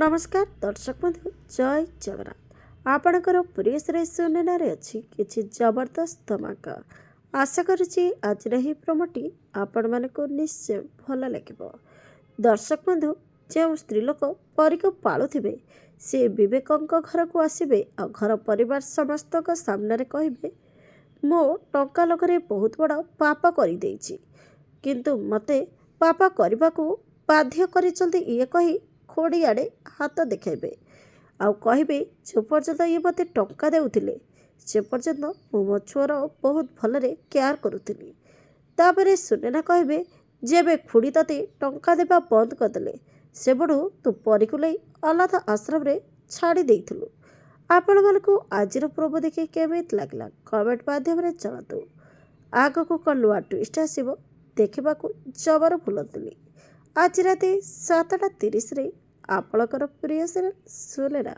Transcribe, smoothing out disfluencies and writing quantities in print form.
नमस्कार दर्शक बंधु जय जगन्नाथ आपणकर प्रिय श्री सुनेनारे अच्छी किसी जबरदस्त धमाका आशा करुच्ची आज ही प्रोमोटी आपण मानक निश्चय भल लगे। दर्शक बंधु जो स्त्री लोक परी को पालुवे सी विवेक घर को आसबे आ घर परिवार समस्त सामने कहे मो टंका लगरे बहुत बड़ पाप कर किंतु मते पाप करने को बाध्य ये कही खोड़ी आड़े हाथ देखेबे आउ कहे जो पर्यंत ये मत टंका देउथिले से पर्यंत मु मो छुआर बहुत भलरे केयार करुली। तापर सुनेना कहे जेबे खुड़ी तते टंका देवा बंद करदे से बड़ू तू परी को लई अनाथ आश्रम रे छाड़ी देइथिलु। आपण मानकु आजिर प्रोमो देखि केमित लागला कमेंट माध्यम रे जणातु। आगो को कौन नुआ ट्विस्ट आसीबो देखिबाकू जबर भूलतुली। आज राति 7:30 आपणकर प्रिय सीरियल सुनेना।